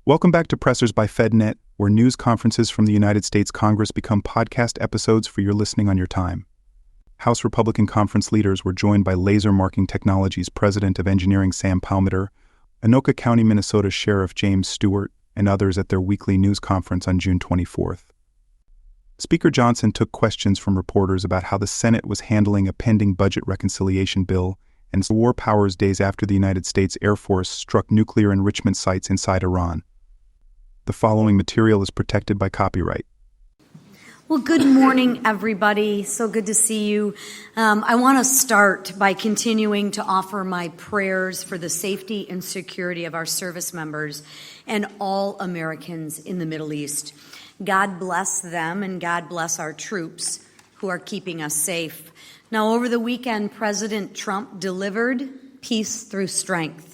Welcome back to Pressers by FedNet, where news conferences from the United States Congress become podcast episodes for your listening on your time. House Republican conference leaders were joined by Laser Marking Technologies President of Engineering Sam Palmater, Anoka County, Minnesota Sheriff James Stewart, and others at their weekly news conference on June 24th. Speaker Johnson took questions from reporters about how the Senate was handling a pending budget reconciliation bill and war powers days after the United States Air Force struck nuclear enrichment sites inside Iran. The following material is protected by copyright. Well, good morning, everybody. So good to see you. I want to start by continuing to offer my prayers for the safety and security of our service members and all Americans in the Middle East. God bless them and God bless our troops who are keeping us safe. Now, over the weekend, President Trump delivered peace through strength.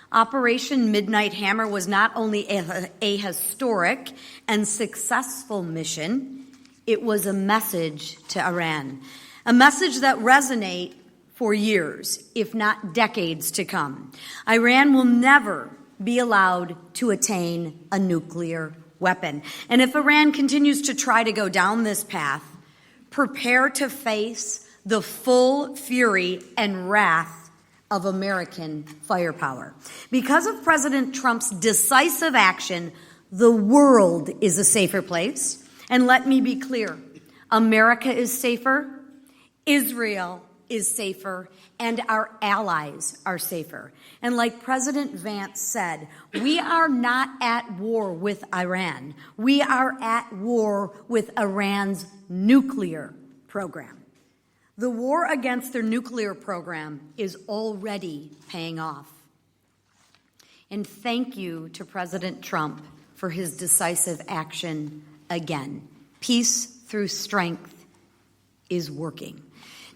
Operation Midnight Hammer was not only a historic and successful mission, it was a message to Iran, a message that resonates for years, if not decades to come. Iran will never be allowed to attain a nuclear weapon. And if Iran continues to try to go down this path, prepare to face the full fury and wrath of American firepower. Because of President Trump's decisive action, the world is a safer place. And let me be clear, America is safer, Israel is safer, and our allies are safer. And like President Vance said, we are not at war with Iran. We are at war with Iran's nuclear program. The war against their nuclear program is already paying off. And thank you to President Trump for his decisive action again. Peace through strength is working.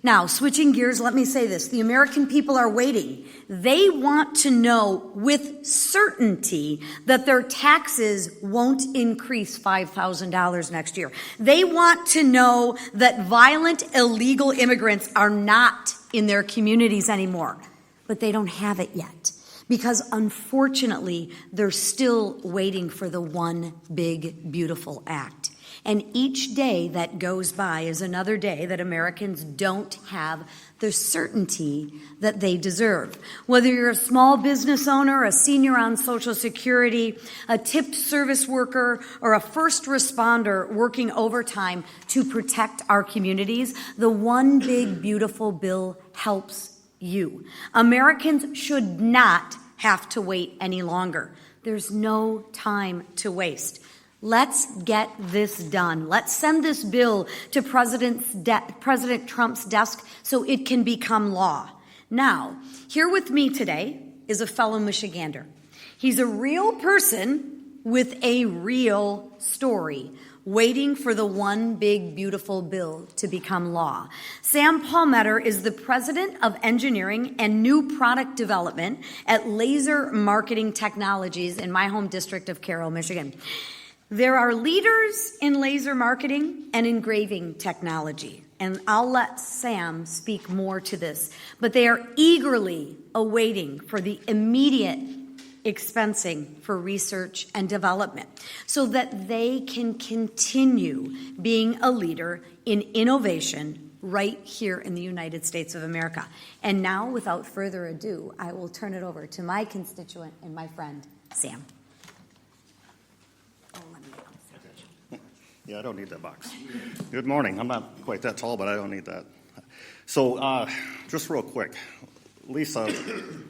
Now, switching gears, let me say this. The American people are waiting. They want to know with certainty that their taxes won't increase $5,000 next year. They want to know that violent, illegal immigrants are not in their communities anymore. But they don't have it yet. Because unfortunately, they're still waiting for the one big, beautiful act. And each day that goes by is another day that Americans don't have the certainty that they deserve. Whether you're a small business owner, a senior on Social Security, a tipped service worker, or a first responder working overtime to protect our communities, the one big, beautiful bill helps you. Americans should not have to wait any longer. There's no time to waste. Let's get this done. Let's send this bill to President Trump's desk so it can become law. Now, here with me today is a fellow Michigander. He's a real person with a real story, waiting for the one big, beautiful bill to become law. Sam Palmater is the President of Engineering and New Product Development at Laser Marking Technologies in my home district of Carroll, Michigan. There are leaders in laser marketing and engraving technology, and I'll let Sam speak more to this, but they are eagerly awaiting for the immediate expensing for research and development so that they can continue being a leader in innovation right here in the United States of America. And now, without further ado, I will turn it over to my constituent and my friend, Sam. Yeah, I don't need that box. Good morning. I'm not quite that tall, but I don't need that. So just real quick, Lisa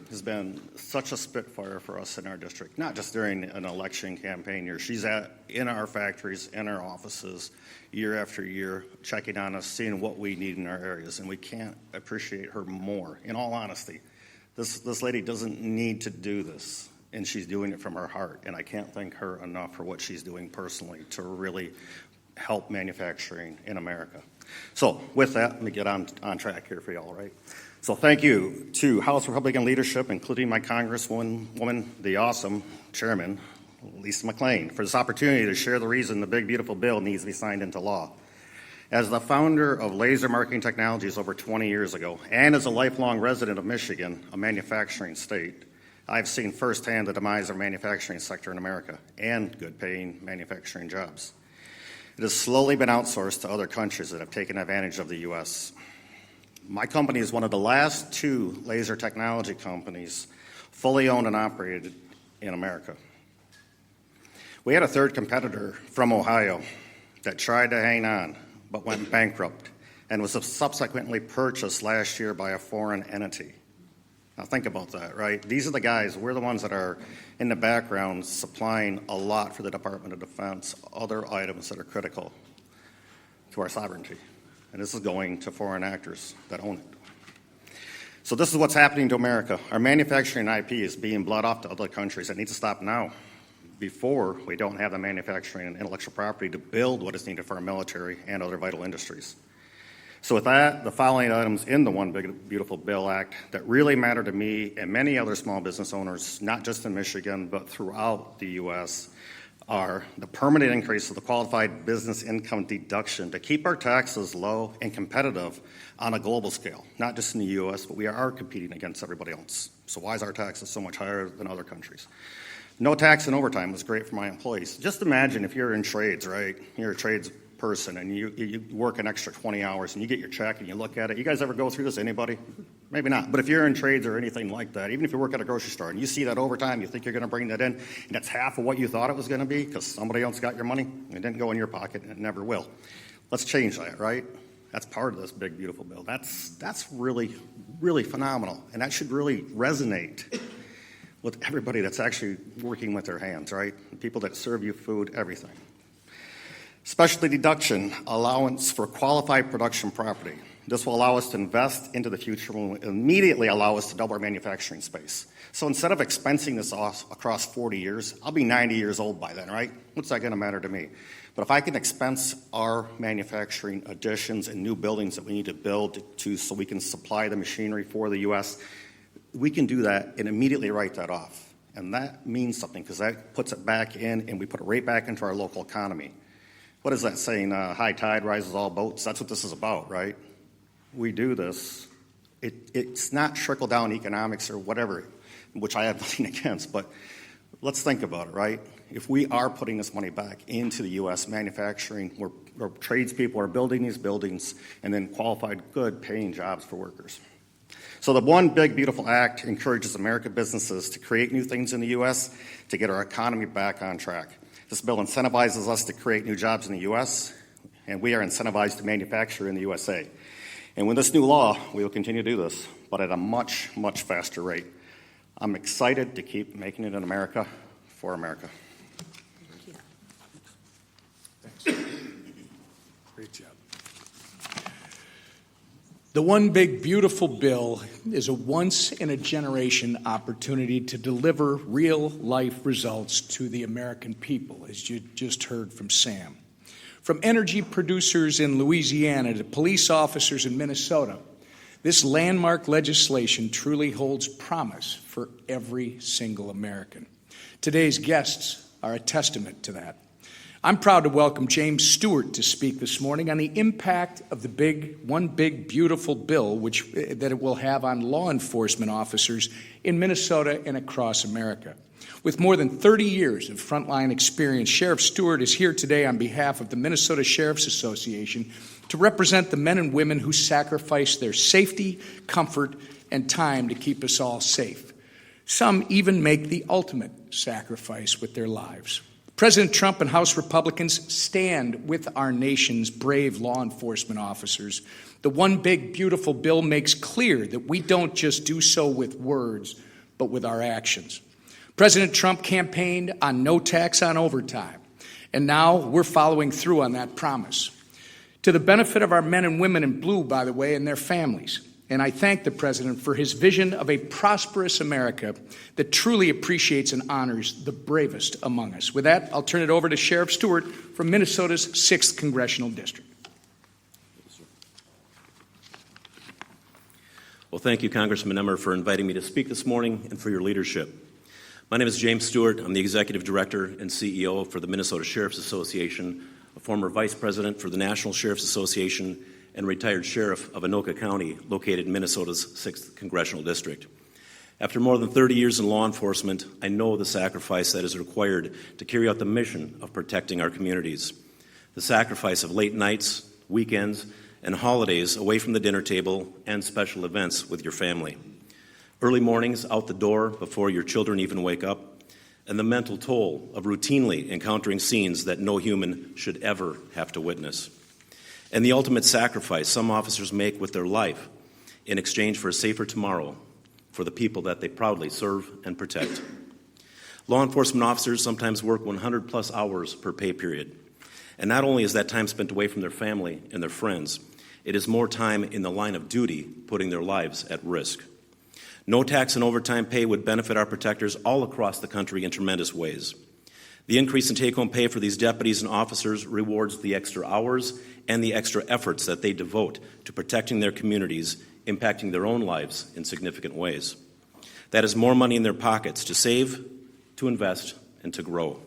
has been such a spitfire for us in our district, not just during an election campaign year. She's in our factories, in our offices, year after year, checking on us, seeing what we need in our areas, and we can't appreciate her more. In all honesty, this lady doesn't need to do this, and she's doing it from her heart, and I can't thank her enough for what she's doing personally to really help manufacturing in America. So with that, let me get on track here for y'all, right? So thank you to House Republican leadership, including my Congresswoman, the awesome Chairman, Lisa McClain, for this opportunity to share the reason the big, beautiful bill needs to be signed into law. As the founder of Laser Marking Technologies over 20 years ago, and as a lifelong resident of Michigan, a manufacturing state, I've seen firsthand the demise of the manufacturing sector in America and good-paying manufacturing jobs. It has slowly been outsourced to other countries that have taken advantage of the U.S. My company is one of the last 2 laser technology companies fully owned and operated in America. We had a third competitor from Ohio that tried to hang on but went bankrupt and was subsequently purchased last year by a foreign entity. Now think about that, right? These are the guys, we're the ones that are in the background supplying a lot for the Department of Defense, other items that are critical to our sovereignty. And this is going to foreign actors that own it. So this is what's happening to America. Our manufacturing IP is being bled off to other countries. It needs to stop now, before we don't have the manufacturing and intellectual property to build what is needed for our military and other vital industries. So with that, the following items in the One Big Beautiful Bill Act that really matter to me and many other small business owners, not just in Michigan, but throughout the U.S., are the permanent increase of the qualified business income deduction to keep our taxes low and competitive on a global scale, not just in the U.S., but we are competing against everybody else. So why is our taxes so much higher than other countries? No tax and overtime was great for my employees. Just imagine if you're in trades, right? You're a trades person and you work an extra 20 hours and you get your check and you look at it. You guys ever go through this? Anybody? Maybe not. But if you're in trades or anything like that, even if you work at a grocery store and you see that overtime, you think you're going to bring that in, and that's half of what you thought it was going to be because somebody else got your money. It didn't go in your pocket and it never will. Let's change that, right? That's part of this big, beautiful bill. That's really, really phenomenal. And that should really resonate with everybody that's actually working with their hands, right? The people that serve you food, everything. Specialty deduction allowance for qualified production property. This will allow us to invest into the future and will immediately allow us to double our manufacturing space. So instead of expensing this off across 40 years, I'll be 90 years old by then, right? What's that going to matter to me? But if I can expense our manufacturing additions and new buildings that we need to build so we can supply the machinery for the U.S., we can do that and immediately write that off. And that means something because that puts it back in and we put it right back into our local economy. What is that saying? High tide rises all boats. That's what this is about, right? We do this. It's not trickle-down economics or whatever, which I have nothing against, but let's think about it, right? If we are putting this money back into the U.S. manufacturing, where tradespeople are building these buildings and then qualified, good paying jobs for workers. So the One Big Beautiful Act encourages American businesses to create new things in the U.S. to get our economy back on track. This bill incentivizes us to create new jobs in the U.S., and we are incentivized to manufacture in the USA. And with this new law, we will continue to do this, but at a much, much faster rate. I'm excited to keep making it in America for America. Thanks. Great job. The One Big Beautiful Bill is a once-in-a-generation opportunity to deliver real-life results to the American people, as you just heard from Sam. From energy producers in Louisiana to police officers in Minnesota, this landmark legislation truly holds promise for every single American. Today's guests are a testament to that. I'm proud to welcome James Stewart to speak this morning on the impact of the One Big Beautiful Bill that it will have on law enforcement officers in Minnesota and across America. With more than 30 years of frontline experience, Sheriff Stewart is here today on behalf of the Minnesota Sheriff's Association to represent the men and women who sacrifice their safety, comfort, and time to keep us all safe. Some even make the ultimate sacrifice with their lives. President Trump and House Republicans stand with our nation's brave law enforcement officers. The One Big Beautiful Bill makes clear that we don't just do so with words, but with our actions. President Trump campaigned on no tax on overtime, and now we're following through on that promise. To the benefit of our men and women in blue, by the way, and their families. And I thank the President for his vision of a prosperous America that truly appreciates and honors the bravest among us. With that, I'll turn it over to Sheriff Stewart from Minnesota's 6th Congressional District. Well, thank you, Congressman Emmer, for inviting me to speak this morning and for your leadership. My name is James Stewart. I'm the Executive Director and CEO for the Minnesota Sheriff's Association, a former Vice President for the National Sheriff's Association, and retired sheriff of Anoka County, located in Minnesota's 6th Congressional District. After more than 30 years in law enforcement, I know the sacrifice that is required to carry out the mission of protecting our communities. The sacrifice of late nights, weekends, and holidays away from the dinner table and special events with your family. Early mornings out the door before your children even wake up, and the mental toll of routinely encountering scenes that no human should ever have to witness. And the ultimate sacrifice some officers make with their life in exchange for a safer tomorrow for the people that they proudly serve and protect. Law enforcement officers sometimes work 100-plus hours per pay period. And not only is that time spent away from their family and their friends, it is more time in the line of duty, putting their lives at risk. No tax and overtime pay would benefit our protectors all across the country in tremendous ways. The increase in take-home pay for these deputies and officers rewards the extra hours and the extra efforts that they devote to protecting their communities, impacting their own lives in significant ways. That is more money in their pockets to save, to invest, and to grow.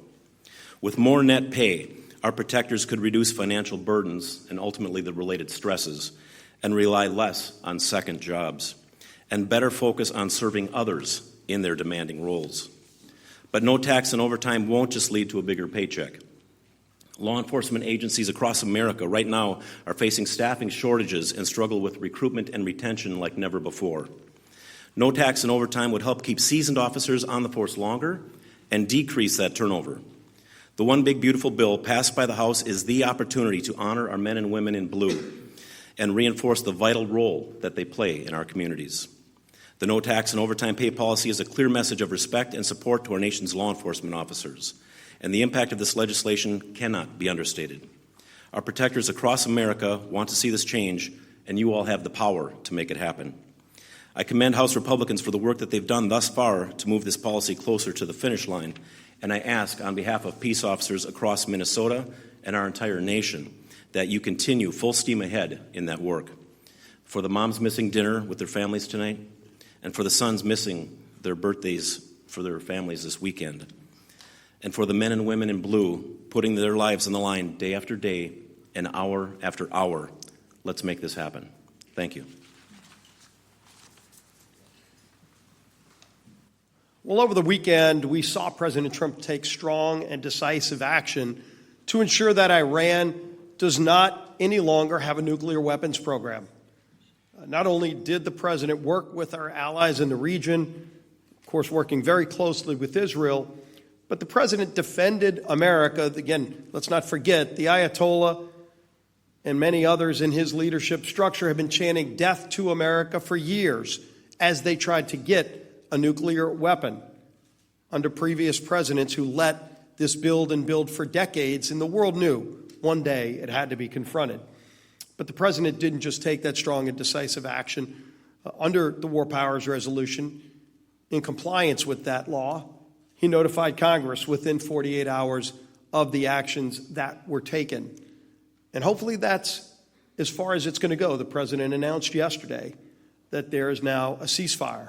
With more net pay, our protectors could reduce financial burdens and ultimately the related stresses and rely less on second jobs and better focus on serving others in their demanding roles. But no tax and overtime won't just lead to a bigger paycheck. Law enforcement agencies across America right now are facing staffing shortages and struggle with recruitment and retention like never before. No tax and overtime would help keep seasoned officers on the force longer and decrease that turnover. The One Big Beautiful Bill passed by the House is the opportunity to honor our men and women in blue and reinforce the vital role that they play in our communities. The no tax and overtime pay policy is a clear message of respect and support to our nation's law enforcement officers, and the impact of this legislation cannot be understated. Our protectors across America want to see this change, and you all have the power to make it happen. I commend House Republicans for the work that they've done thus far to move this policy closer to the finish line, and I ask on behalf of peace officers across Minnesota and our entire nation that you continue full steam ahead in that work. For the moms missing dinner with their families tonight, and for the sons missing their birthdays for their families this weekend, and for the men and women in blue putting their lives on the line day after day and hour after hour, let's make this happen. Thank you. Well, over the weekend, we saw President Trump take strong and decisive action to ensure that Iran does not any longer have a nuclear weapons program. Not only did the president work with our allies in the region, of course, working very closely with Israel, but the president defended America. Again, let's not forget, the Ayatollah and many others in his leadership structure have been chanting death to America for years as they tried to get a nuclear weapon under previous presidents who let this build and build for decades, and the world knew one day it had to be confronted. But the president didn't just take that strong and decisive action under the War Powers Resolution. In compliance with that law, he notified Congress within 48 hours of the actions that were taken. And hopefully that's as far as it's going to go. The president announced yesterday that there is now a ceasefire.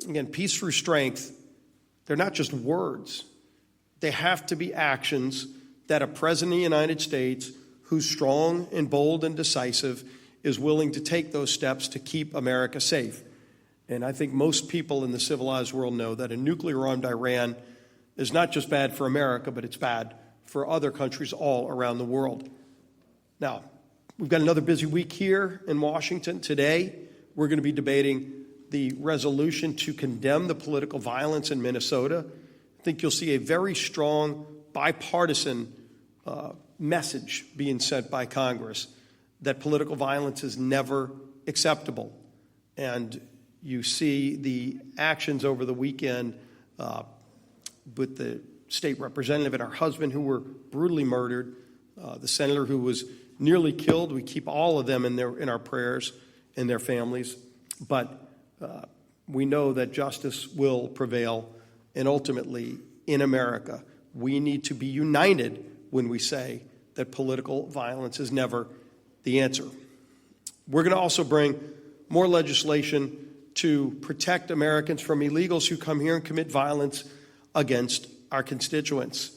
Again, peace through strength, they're not just words. They have to be actions that a president of the United States who's strong and bold and decisive is willing to take those steps to keep America safe. And I think most people in the civilized world know that a nuclear-armed Iran is not just bad for America, but it's bad for other countries all around the world. Now, we've got another busy week here in Washington. Today, we're going to be debating the resolution to condemn the political violence in Minnesota. I think you'll see a very strong bipartisan message being sent by Congress that political violence is never acceptable. And you see the actions over the weekend with the state representative and her husband who were brutally murdered, the senator who was nearly killed. We keep all of them in our prayers and their families. But we know that justice will prevail, and ultimately in America, we need to be united when we say that political violence is never the answer. We're going to also bring more legislation to protect Americans from illegals who come here and commit violence against our constituents.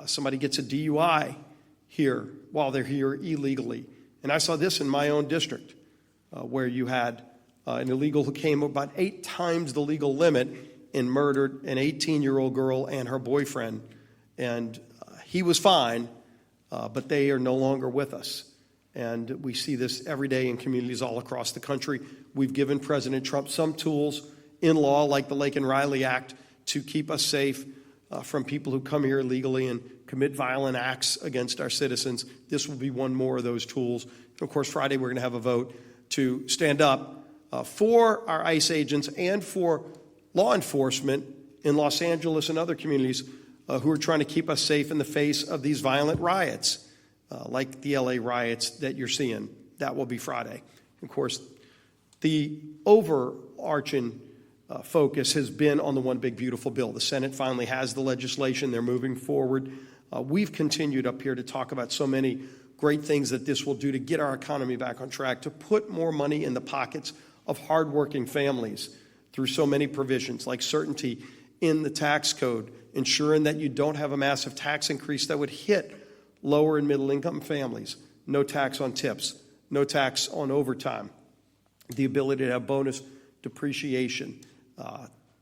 Somebody gets a DUI here while they're here illegally. And I saw this in my own district where you had an illegal who came about 8 times the legal limit and murdered an 18-year-old girl and her boyfriend. And he was fine, but they are no longer with us. And we see this every day in communities all across the country. We've given President Trump some tools in law, like the Laken Riley Act, to keep us safe from people who come here illegally and commit violent acts against our citizens. This will be one more of those tools. And of course, Friday we're going to have a vote to stand up for our ICE agents and for law enforcement in Los Angeles and other communities who are trying to keep us safe in the face of these violent riots, like the LA riots that you're seeing. That will be Friday. Of course, the overarching focus has been on the One Big Beautiful Bill. The Senate finally has the legislation. They're moving forward. We've continued up here to talk about so many great things that this will do to get our economy back on track, to put more money in the pockets of hardworking families through so many provisions like certainty in the tax code, ensuring that you don't have a massive tax increase that would hit lower and middle income families, no tax on tips, no tax on overtime, the ability to have bonus depreciation,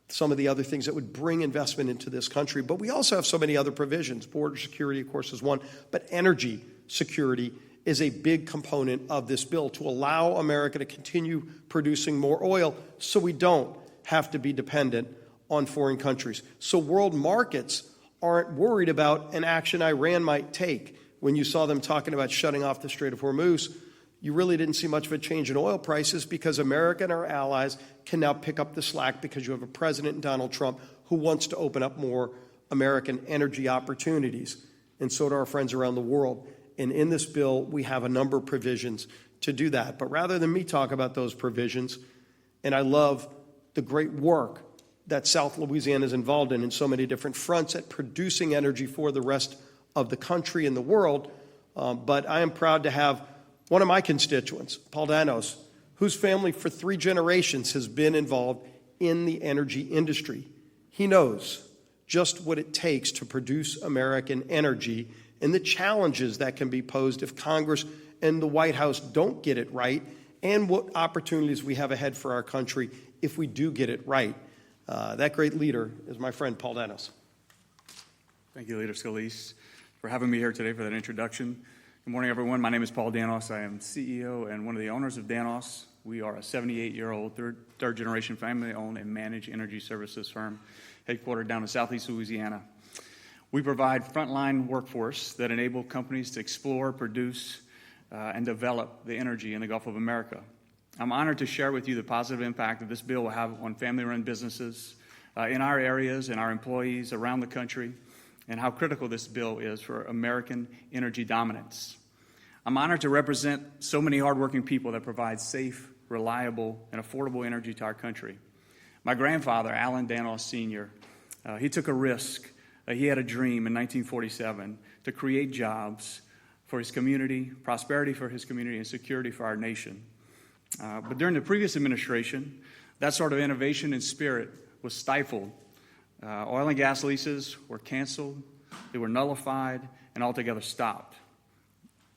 some of the other things that would bring investment into this country. But we also have so many other provisions. Border security, of course, is one, but energy security is a big component of this bill to allow America to continue producing more oil so we don't have to be dependent on foreign countries. So world markets aren't worried about an action Iran might take. When you saw them talking about shutting off the Strait of Hormuz, you really didn't see much of a change in oil prices because America and our allies can now pick up the slack because you have a president, Donald Trump, who wants to open up more American energy opportunities. And so do our friends around the world. And in this bill, we have a number of provisions to do that. But rather than me talk about those provisions, and I love the great work that South Louisiana is involved in so many different fronts at producing energy for the rest of the country and the world, but I am proud to have one of my constituents, Paul Danos, whose family for 3 generations has been involved in the energy industry. He knows just what it takes to produce American energy and the challenges that can be posed if Congress and the White House don't get it right, and what opportunities we have ahead for our country if we do get it right. That great leader is my friend Paul Danos. Thank you, Leader Scalise, for having me here today for that introduction. Good morning, everyone. My name is Paul Danos. I am CEO and one of the owners of Danos. We are a 78-year-old, third-generation family-owned and managed energy services firm headquartered down in southeast Louisiana. We provide frontline workforce that enable companies to explore, produce, and develop the energy in the Gulf of America. I'm honored to share with you the positive impact that this bill will have on family-run businesses in our areas and our employees around the country, and how critical this bill is for American energy dominance. I'm honored to represent so many hardworking people that provide safe, reliable, and affordable energy to our country. My grandfather, Alan Danos Sr., he took a risk. He had a dream in 1947 to create jobs for his community, prosperity for his community, and security for our nation. But during the previous administration, that sort of innovation and spirit was stifled. Oil and gas leases were canceled, they were nullified, and altogether stopped.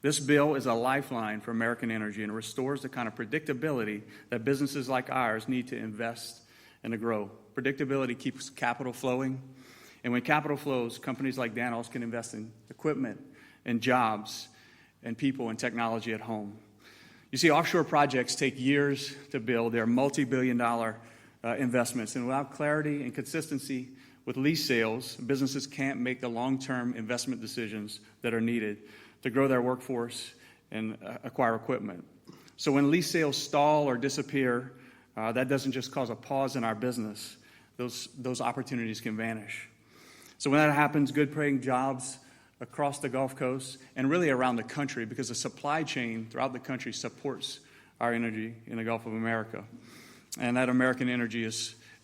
This bill is a lifeline for American energy and restores the kind of predictability that businesses like ours need to invest and to grow. Predictability keeps capital flowing, and when capital flows, companies like Danos can invest in equipment and jobs and people and technology at home. You see, offshore projects take years to build. They're multi-billion-dollar investments, and without clarity and consistency with lease sales, businesses can't make the long-term investment decisions that are needed to grow their workforce and acquire equipment. So when lease sales stall or disappear, that doesn't just cause a pause in our business. Those opportunities can vanish. So when that happens, good-paying jobs across the Gulf Coast and really around the country, because the supply chain throughout the country supports our energy in the Gulf of America. And that American energy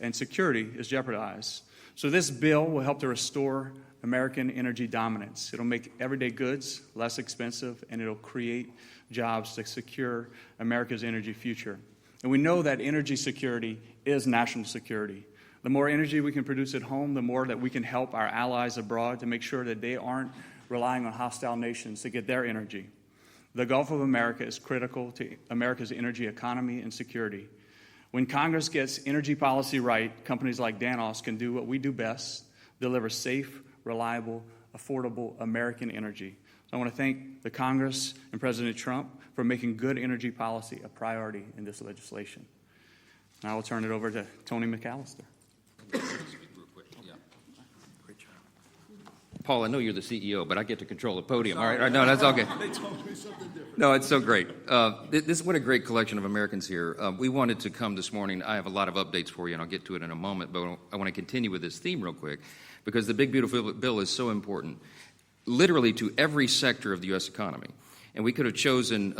and security is jeopardized. So this bill will help to restore American energy dominance. It'll make everyday goods less expensive, and it'll create jobs to secure America's energy future. And we know that energy security is national security. The more energy we can produce at home, the more that we can help our allies abroad to make sure that they aren't relying on hostile nations to get their energy. The Gulf of America is critical to America's energy economy and security. When Congress gets energy policy right, companies like Danos can do what we do best, deliver safe, reliable, affordable American energy. So I want to thank the Congress and President Trump for making good energy policy a priority in this legislation. Now I will turn it over to Tony McAllister. Paul, I know you're the CEO, but I get to control the podium. All right, no, that's all good. No, it's so great. What a great collection of Americans here. We wanted to come this morning. I have a lot of updates for you, and I'll get to it in a moment, but I want to continue with this theme real quick because the big, beautiful bill is so important, literally to every sector of the U.S. economy. And we could have chosen,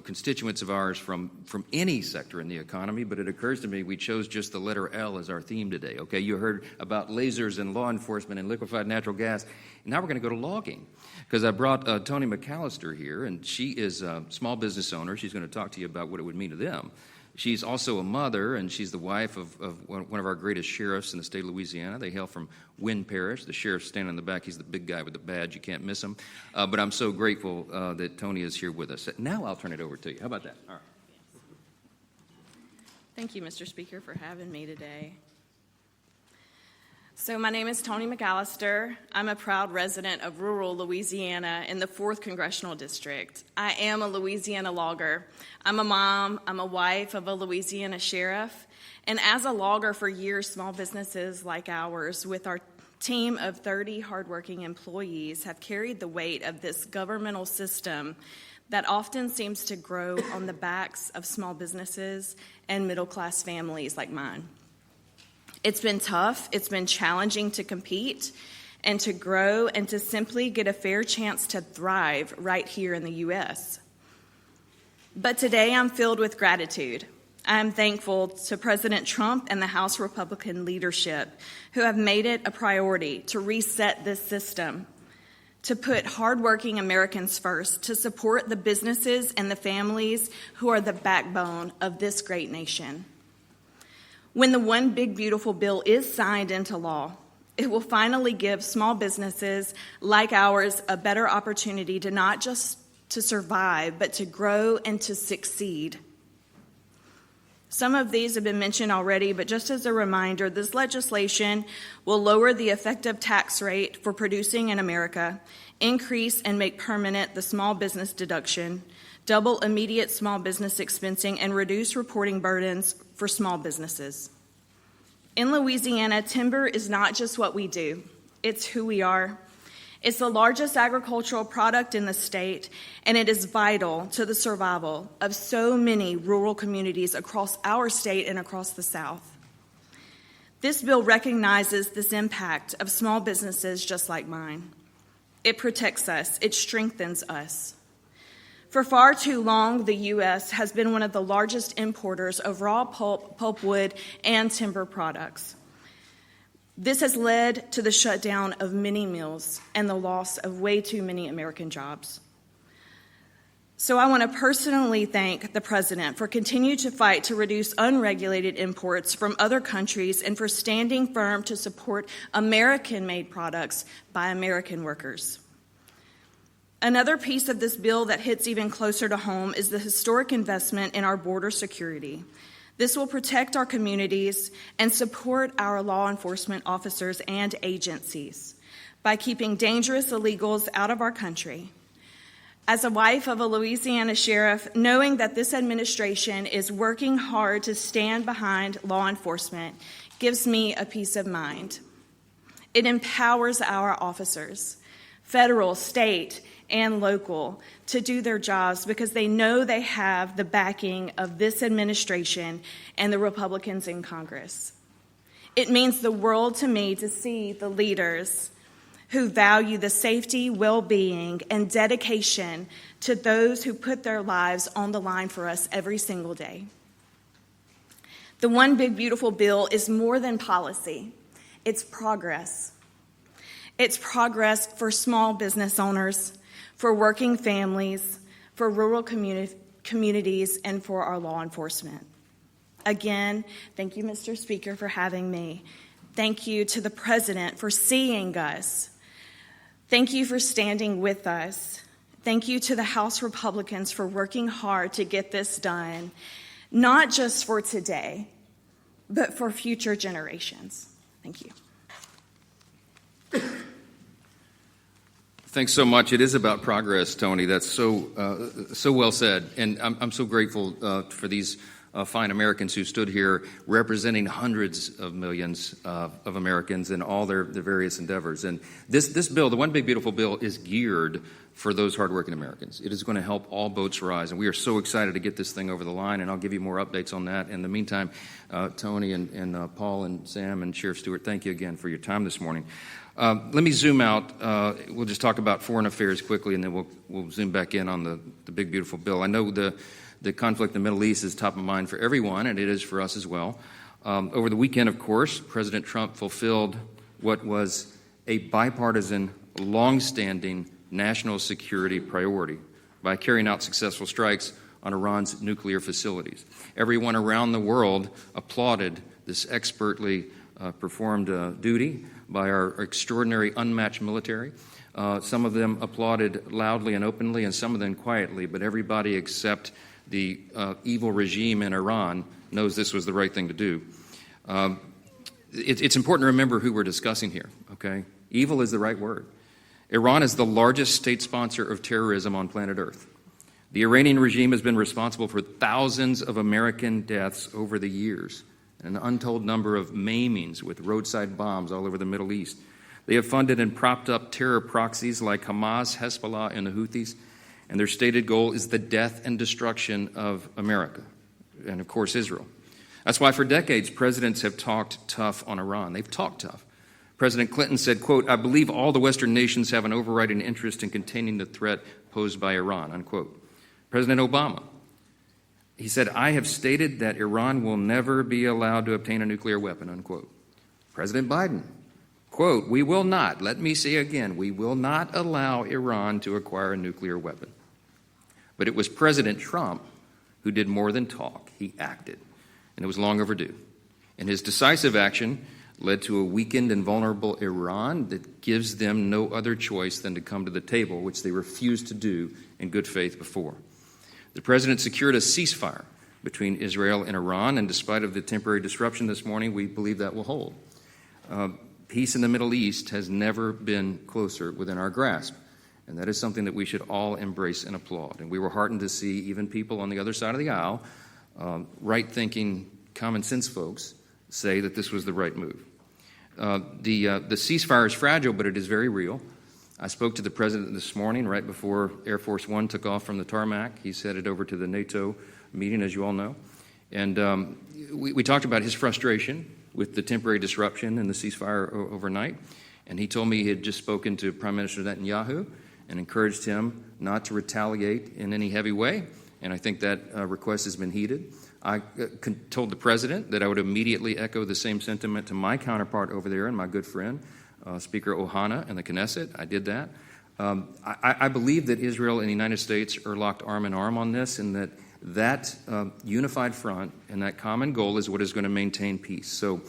constituents of ours from any sector in the economy, but it occurs to me we chose just the letter L as our theme today. Okay, you heard about lasers and law enforcement and liquefied natural gas. And now we're going to go to logging because I brought Tony McAllister here, and she is a small business owner. She's going to talk to you about what it would mean to them. She's also a mother, and she's the wife of one of our greatest sheriffs in the state of Louisiana. They hail from Wynn Parish. The sheriff's standing in the back. He's the big guy with the badge. You can't miss him. But I'm so grateful that Tony is here with us. Now I'll turn it over to you. How about that? All right. Thank you, Mr. Speaker, for having me today. So my name is Tony McAllister. I'm a proud resident of rural Louisiana in the 4th Congressional District. I am a Louisiana logger. I'm a mom. I'm a wife of a Louisiana sheriff. And as a logger for years, small businesses like ours, with our team of 30 hardworking employees, have carried the weight of this governmental system that often seems to grow on the backs of small businesses and middle-class families like mine. It's been tough, it's been challenging to compete and to grow and to simply get a fair chance to thrive right here in the U.S. But today I'm filled with gratitude. I'm thankful to President Trump and the House Republican leadership who have made it a priority to reset this system, to put hardworking Americans first, to support the businesses and the families who are the backbone of this great nation. When the One Big Beautiful Bill is signed into law, it will finally give small businesses like ours a better opportunity to not just to survive, but to grow and to succeed. Some of these have been mentioned already, but just as a reminder, this legislation will lower the effective tax rate for producing in America, increase and make permanent the small business deduction, double immediate small business expensing, and reduce reporting burdens for small businesses. In Louisiana, timber is not just what we do, it's who we are. It's the largest agricultural product in the state, and it is vital to the survival of so many rural communities across our state and across the South. This bill recognizes this impact of small businesses just like mine. It protects us, it strengthens us. For far too long, the U.S. has been one of the largest importers of raw pulpwood, and timber products. This has led to the shutdown of many mills and the loss of way too many American jobs. So I want to personally thank the President for continuing to fight to reduce unregulated imports from other countries and for standing firm to support American-made products by American workers. Another piece of this bill that hits even closer to home is the historic investment in our border security. This will protect our communities and support our law enforcement officers and agencies by keeping dangerous illegals out of our country. As a wife of a Louisiana sheriff, knowing that this administration is working hard to stand behind law enforcement gives me a peace of mind. It empowers our officers, federal, state, and local, to do their jobs because they know they have the backing of this administration and the Republicans in Congress. It means the world to me to see the leaders who value the safety, well-being, and dedication to those who put their lives on the line for us every single day. The One Big Beautiful Bill is more than policy. It's progress. It's progress for small business owners, for working families, for rural communities, and for our law enforcement. Again, thank you, Mr. Speaker, for having me. Thank you to the President for seeing us. Thank you for standing with us. Thank you to the House Republicans for working hard to get this done. not just for today, but for future generations. Thank you. Thanks so much. It is about progress, Tony. That's so well said. And I'm so grateful for these fine Americans who stood here representing hundreds of millions of Americans in all their various endeavors. And this bill, the One Big Beautiful Bill, is geared for those hardworking Americans. It is going to help all boats rise. And we are so excited to get this thing over the line. And I'll give you more updates on that. In the meantime, Tony and Paul and Sam and Sheriff Stewart, thank you again for your time this morning. Let me zoom out. We'll just talk about foreign affairs quickly, and then we'll zoom back in on the big, beautiful bill. I know the conflict in the Middle East is top of mind for everyone, and it is for us as well. Over the weekend, of course, President Trump fulfilled what was a bipartisan, long-standing national security priority by carrying out successful strikes on Iran's nuclear facilities. Everyone around the world applauded this expertly performed duty by our extraordinary, unmatched military. Some of them applauded loudly and openly, and some of them quietly, but everybody except the evil regime in Iran knows this was the right thing to do. It's important to remember who we're discussing here, okay? Evil is the right word. Iran is the largest state sponsor of terrorism on planet Earth. The Iranian regime has been responsible for thousands of American deaths over the years, an untold number of maimings with roadside bombs all over the Middle East. They have funded and propped up terror proxies like Hamas, Hezbollah, and the Houthis, and their stated goal is the death and destruction of America and, of course, Israel. That's why for decades presidents have talked tough on Iran. They've talked tough. President Clinton said, quote, "I believe all the Western nations have an overriding interest in containing the threat posed by Iran," unquote. President Obama, he said, "I have stated that Iran will never be allowed to obtain a nuclear weapon," unquote. President Biden, quote, "We will not," let me say again, "we will not allow Iran to acquire a nuclear weapon." But it was President Trump who did more than talk. He acted, and it was long overdue. And his decisive action led to a weakened and vulnerable Iran that gives them no other choice than to come to the table, which they refused to do in good faith before. The president secured a ceasefire between Israel and Iran, and despite of the temporary disruption this morning, we believe that will hold. Peace in the Middle East has never been closer within our grasp, and that is something that we should all embrace and applaud. And we were heartened to see even people on the other side of the aisle, right-thinking, common-sense folks, say that this was the right move. The ceasefire is fragile, but it is very real. I spoke to the president this morning right before Air Force One took off from the tarmac. He's headed over to the NATO meeting, as you all know. And we talked about his frustration with the temporary disruption and the ceasefire overnight. And he told me he had just spoken to Prime Minister Netanyahu and encouraged him not to retaliate in any heavy way. And I think that request has been heeded. I told the president that I would immediately echo the same sentiment to my counterpart over there and my good friend, Speaker Ohana in the Knesset. I did that. I believe that Israel and the United States are locked arm in arm on this, and that unified front and that common goal is what is going to maintain peace. So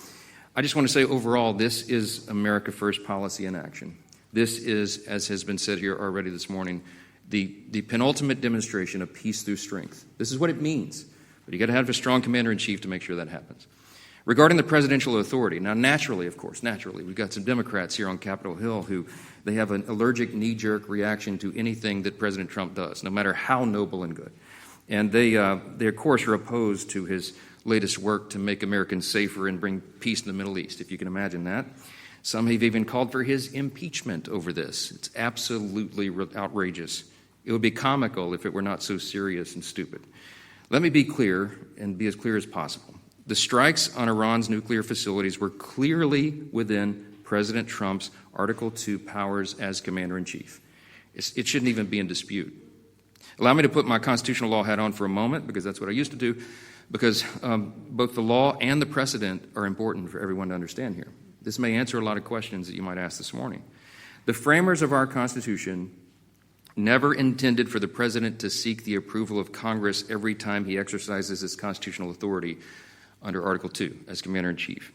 I just want to say overall, this is America First policy in action. This is, as has been said here already this morning, the penultimate demonstration of peace through strength. This is what it means. But you got to have a strong commander-in-chief to make sure that happens. Regarding the presidential authority, now naturally, we've got some Democrats here on Capitol Hill who they have an allergic knee-jerk reaction to anything that President Trump does, no matter how noble and good. And they of course, are opposed to his latest work to make Americans safer and bring peace in the Middle East, if you can imagine that. Some have even called for his impeachment over this. It's absolutely outrageous. It would be comical if it were not so serious and stupid. Let me be clear, and be as clear as possible. The strikes on Iran's nuclear facilities were clearly within President Trump's Article 2 powers as commander-in-chief. It shouldn't even be in dispute. Allow me to put my constitutional law hat on for a moment, because that's what I used to do, because both the law and the precedent are important for everyone to understand here. This may answer a lot of questions that you might ask this morning. The framers of our Constitution never intended for the president to seek the approval of Congress every time he exercises his constitutional authority under Article 2 as commander-in-chief.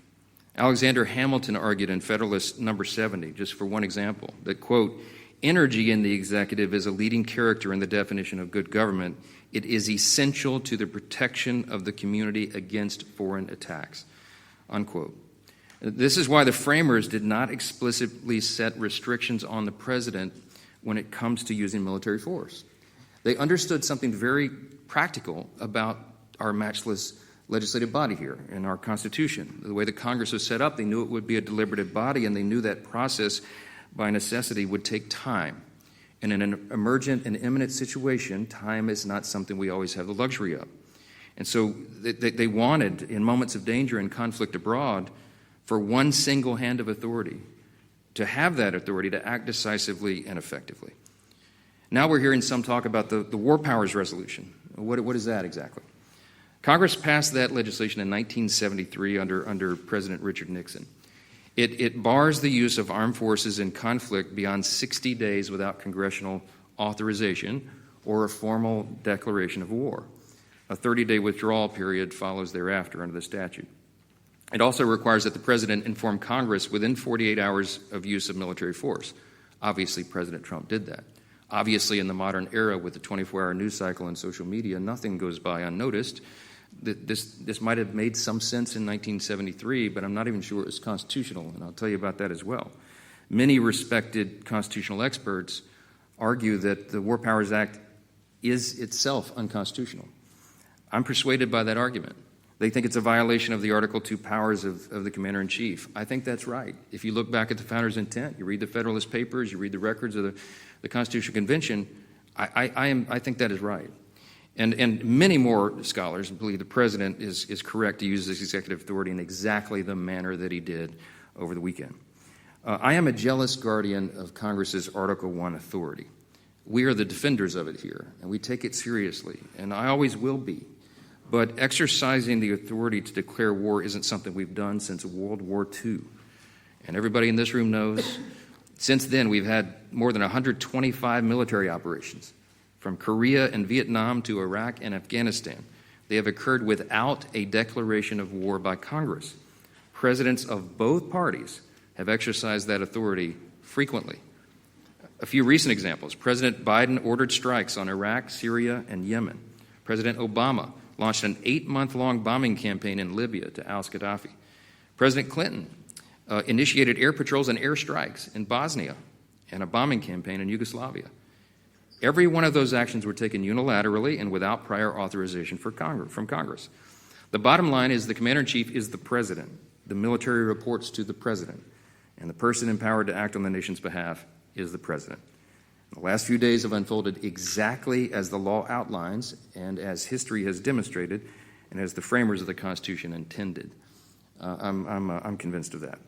Alexander Hamilton argued in Federalist Number 70, just for one example, that, quote, energy in the executive is a leading character in the definition of good government. It is essential to the protection of the community against foreign attacks, unquote. This is why the framers did not explicitly set restrictions on the president when it comes to using military force. They understood something very practical about our matchless legislative body here in our Constitution. The way the Congress was set up, they knew it would be a deliberative body, and they knew that process by necessity would take time. And in an emergent and imminent situation, time is not something we always have the luxury of. And so they wanted, in moments of danger and conflict abroad, for one single hand of authority to have that authority to act decisively and effectively. Now we're hearing some talk about the War Powers Resolution. What is that exactly? Congress passed that legislation in 1973 under President Richard Nixon. It bars the use of armed forces in conflict beyond 60 days without congressional authorization or a formal declaration of war. A 30-day withdrawal period follows thereafter under the statute. It also requires that the president inform Congress within 48 hours of use of military force. Obviously, President Trump did that. Obviously, in the modern era with the 24-hour news cycle and social media, nothing goes by unnoticed. This might have made some sense in 1973, but I'm not even sure it was constitutional, and I'll tell you about that as well. Many respected constitutional experts argue that the War Powers Act is itself unconstitutional. I'm persuaded by that argument. They think it's a violation of the Article II powers of the Commander-in-Chief. I think that's right. If you look back at the Founders' intent, you read the Federalist Papers, you read the records of the Constitutional Convention, I think that is right. And many more scholars believe the President is correct to use this executive authority in exactly the manner that he did over the weekend. I am a jealous guardian of Congress's Article I authority. We are the defenders of it here, and we take it seriously, and I always will be. But exercising the authority to declare war isn't something we've done since World War II. And everybody in this room knows, since then we've had more than 125 military operations, from Korea and Vietnam to Iraq and Afghanistan. They have occurred without a declaration of war by Congress. Presidents of both parties have exercised that authority frequently. A few recent examples. President Biden ordered strikes on Iraq, Syria, and Yemen. President Obama launched an 8-month-long bombing campaign in Libya to oust Gaddafi. President Clinton initiated air patrols and air strikes in Bosnia and a bombing campaign in Yugoslavia. Every one of those actions were taken unilaterally and without prior authorization from Congress. The bottom line is the Commander-in-Chief is the President. The military reports to the President. And the person empowered to act on the nation's behalf is the President. The last few days have unfolded exactly as the law outlines and as history has demonstrated and as the framers of the Constitution intended. I'm convinced of that.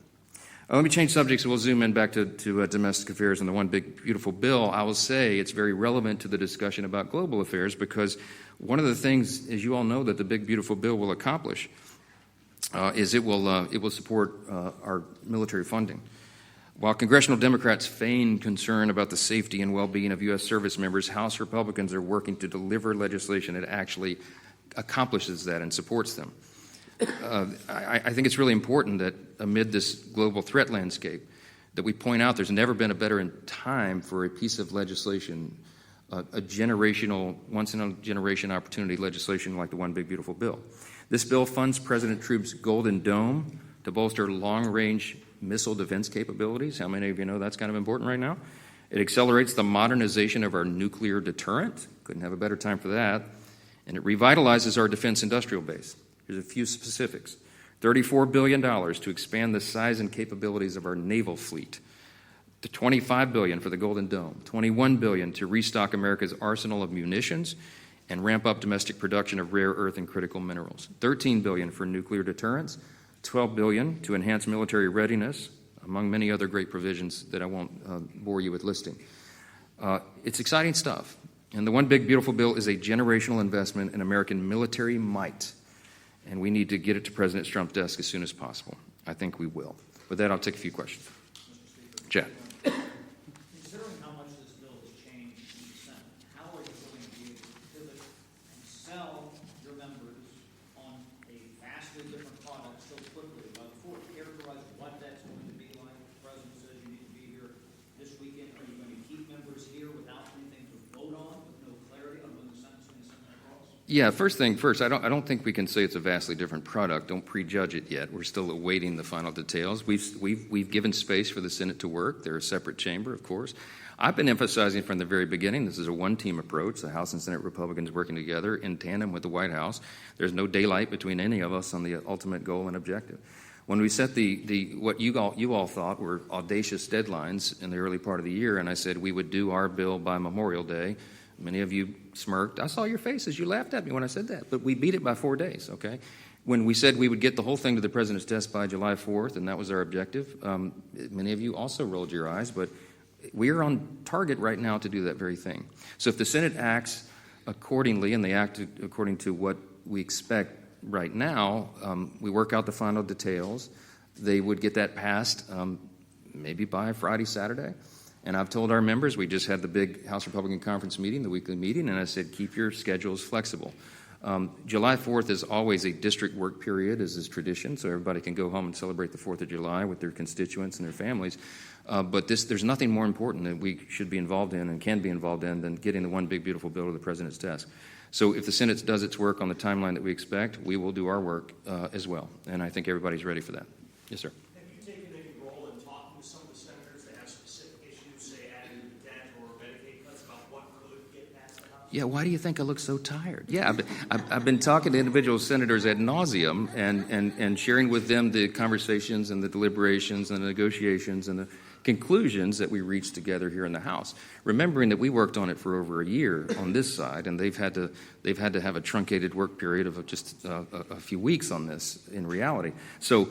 Let me change subjects and we'll zoom in back to domestic affairs and the one big beautiful bill. I will say it's very relevant to the discussion about global affairs because one of the things, as you all know, that the big beautiful bill will accomplish is it will support our military funding. While congressional Democrats feign concern about the safety and well-being of U.S. service members, House Republicans are working to deliver legislation that actually accomplishes that and supports them. I think it's really important that amid this global threat landscape that we point out there's never been a better time for a piece of legislation, a generational, once-in-a-generation opportunity legislation like the One Big Beautiful Bill. This bill funds President Trump's Golden Dome to bolster long-range missile defense capabilities. How many of you know that's kind of important right now? It accelerates the modernization of our nuclear deterrent. Couldn't have a better time for that. And it revitalizes our defense industrial base. Here's a few specifics. $34 billion to expand the size and capabilities of our naval fleet. The $25 billion for the Golden Dome. $21 billion to restock America's arsenal of munitions and ramp up domestic production of rare earth and critical minerals. $13 billion for nuclear deterrence. $12 billion to enhance military readiness, among many other great provisions that I won't bore you with listing. It's exciting stuff. And the One Big Beautiful Bill is a generational investment in American military might. And we need to get it to President Trump's desk as soon as possible. I think we will. With that, I'll take a few questions. Chad. Considering how much this bill has changed in the Senate, how are you going to be able to pivot and sell your members on a vastly different product so quickly? Before, characterize what that's going to be like. The President says you need to be here this weekend. Are you going to keep Yeah, first thing first, I don't think we can say it's a vastly different product. Don't prejudge it yet. We're still awaiting the final details. We've given space for the Senate to work. They're a separate chamber, of course. I've been emphasizing from the very beginning, this is a one-team approach, the House and Senate Republicans working together in tandem with the White House. There's no daylight between any of us on the ultimate goal and objective. When we set what you all thought were audacious deadlines in the early part of the year, and I said we would do our bill by Memorial Day, many of you smirked. I saw your faces. You laughed at me when I said that. But we beat it by 4 days, okay? When we said we would get the whole thing to the President's desk by July 4th, and that was our objective, many of you also rolled your eyes, but we are on target right now to do that very thing. So if the Senate acts accordingly, and they act according to what we expect right now, we work out the final details, they would get that passed maybe by Friday, Saturday. And I've told our members, we just had the big House Republican Conference meeting, the weekly meeting, and I said, keep your schedules flexible. July 4th is always a district work period, as is tradition, so everybody can go home and celebrate the 4th of July with their constituents and their families. But there's nothing more important that we should be involved in and can be involved in than getting the one big, beautiful bill to the President's desk. So if the Senate does its work on the timeline that we expect, we will do our work as well. And I think everybody's ready for that. Yes, sir. Have you taken any role in talking with some of the senators that have specific issues, say adding debt or Medicaid cuts, about what could get passed the House? Yeah, why do you think I look so tired? Yeah, I've been talking to individual senators ad nauseum and sharing with them the conversations and the deliberations and the negotiations and the conclusions that we reached together here in the House, remembering that we worked on it for over a year on this side, and they've had to have a truncated work period of just a few weeks on this in reality. So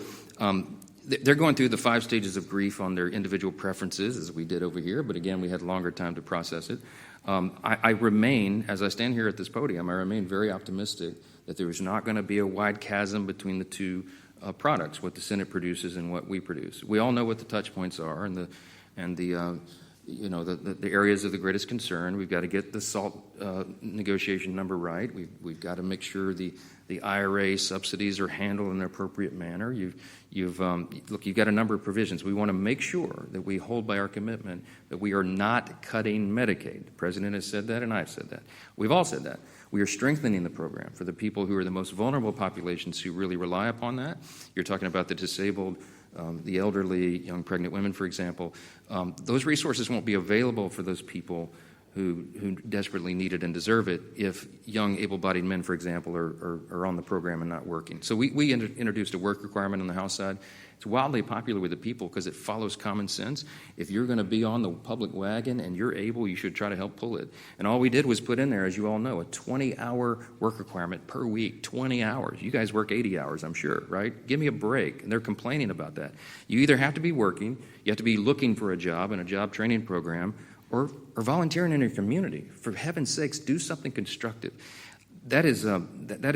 they're going through the 5 stages of grief on their individual preferences, as we did over here, but again, we had longer time to process it. I remain, as I stand here at this podium, I remain very optimistic that there is not going to be a wide chasm between the two products, what the Senate produces and what we produce. We all know what the touch points are and the areas of the greatest concern. We've got to get the SALT negotiation number right. We've got to make sure the IRA subsidies are handled in an appropriate manner. You've got a number of provisions. We want to make sure that we hold by our commitment that we are not cutting Medicaid. The President has said that, and I've said that. We've all said that. We are strengthening the program for the people who are the most vulnerable populations who really rely upon that. You're talking about the disabled, the elderly, young pregnant women, for example. Those resources won't be available for those people who desperately need it and deserve it if young able-bodied men, for example, are on the program and not working. So we introduced a work requirement on the House side. It's wildly popular with the people because it follows common sense. If you're going to be on the public wagon and you're able, you should try to help pull it. And all we did was put in there, as you all know, a 20-hour work requirement per week, 20 hours. You guys work 80 hours, I'm sure, right? Give me a break. And they're complaining about that. You either have to be working, you have to be looking for a job and a job training program, or volunteering in your community. For heaven's sakes, do something constructive. That is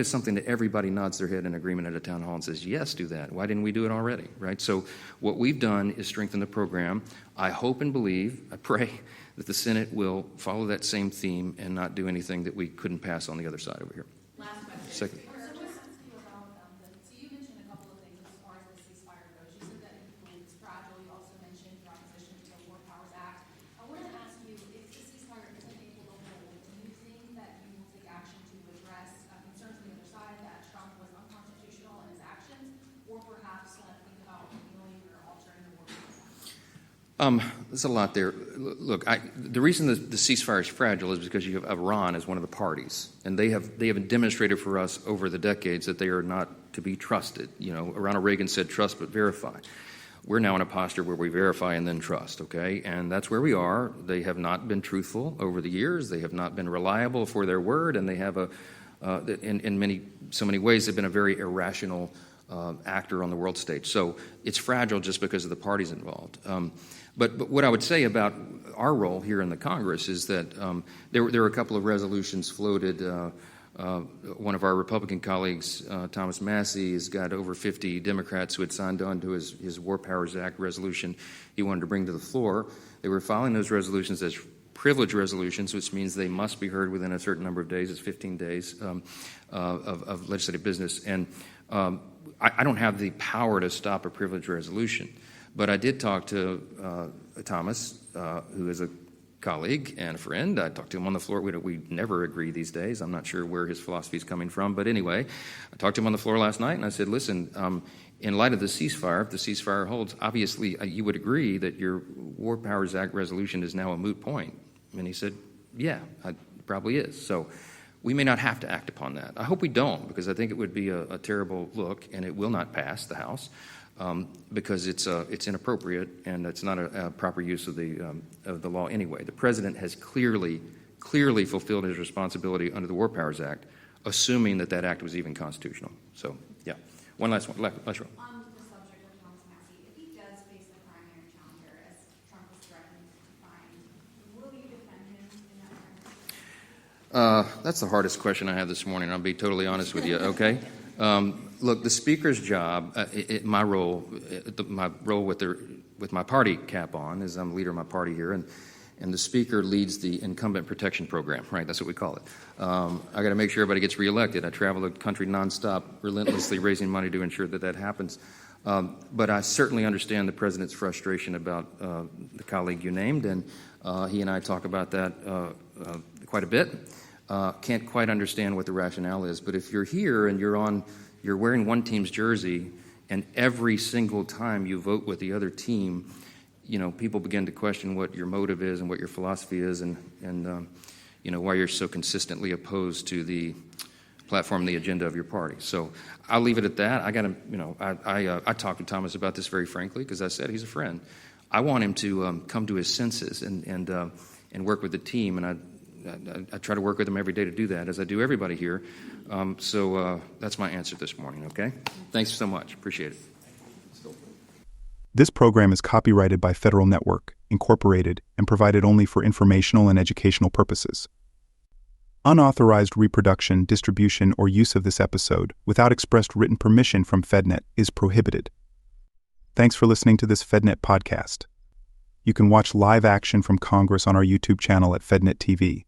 something that everybody nods their head in agreement at a town hall and says, yes, do that. Why didn't we do it already, right? So what we've done is strengthen the program. I hope and believe, I pray, that the Senate will follow that same theme and not do anything that we couldn't pass on the other side over here. Last question. Second. There's a lot there. Look, the reason the ceasefire is fragile is because you have Iran as one of the parties, and they have demonstrated for us over the decades that they are not to be trusted. You know, Ronald Reagan said, "Trust but verify." We're now in a posture where we verify and then trust. Okay, and that's where we are. They have not been truthful over the years. They have not been reliable for their word, and they have in so many ways they've been a very irrational actor on the world stage. So it's fragile just because of the parties involved. But what I would say about our role here in the Congress is that there were a couple of resolutions floated. One of our Republican colleagues, Thomas Massie, has got over 50 Democrats who had signed on to his War Powers Act resolution he wanted to bring to the floor. They were filing those resolutions as privilege resolutions, which means they must be heard within a certain number of days. It's 15 days of legislative business. And I don't have the power to stop a privilege resolution. But I did talk to Thomas, who is a colleague and a friend. I talked to him on the floor. We never agree these days. I'm not sure where his philosophy is coming from. But anyway, I talked to him on the floor last night, and I said, listen, in light of the ceasefire, if the ceasefire holds, obviously you would agree that your War Powers Act resolution is now a moot point. And he said, yeah, it probably is. So we may not have to act upon that. I hope we don't, because I think it would be a terrible look, and it will not pass the House. Because it's inappropriate and it's not a proper use of the law anyway. The president has clearly fulfilled his responsibility under the War Powers Act, assuming that act was even constitutional. So, yeah. One last one. Last row. On the subject of Thomas Massie, if he does face the primary challenger, as Trump is threatening to find, will you defend him in that primary? That's the hardest question I have this morning. I'll be totally honest with you, okay? Look, the Speaker's job, my role with my party cap on, is I'm leader of my party here, and the Speaker leads the Incumbent Protection Program, right? That's what we call it. I got to make sure everybody gets reelected. I travel the country nonstop, relentlessly raising money to ensure that happens. But I certainly understand the President's frustration about the colleague you named, and he and I talk about that quite a bit. Can't quite understand what the rationale is, but if you're here and you're wearing one team's jersey, and every single time you vote with the other team, people begin to question what your motive is and what your philosophy is, and why you're so consistently opposed to the platform and the agenda of your party. So I'll leave it at that. I talked to Thomas about this very frankly, because I said he's a friend. I want him to come to his senses and work with the team, and I try to work with him every day to do that, as I do everybody here. So that's my answer this morning, okay? Thanks so much. Appreciate it. This program is copyrighted by Federal Network, Incorporated, and provided only for informational and educational purposes. Unauthorized reproduction, distribution, or use of this episode without expressed written permission from FedNet is prohibited. Thanks for listening to this FedNet podcast. You can watch live action from Congress on our YouTube channel at FedNet TV.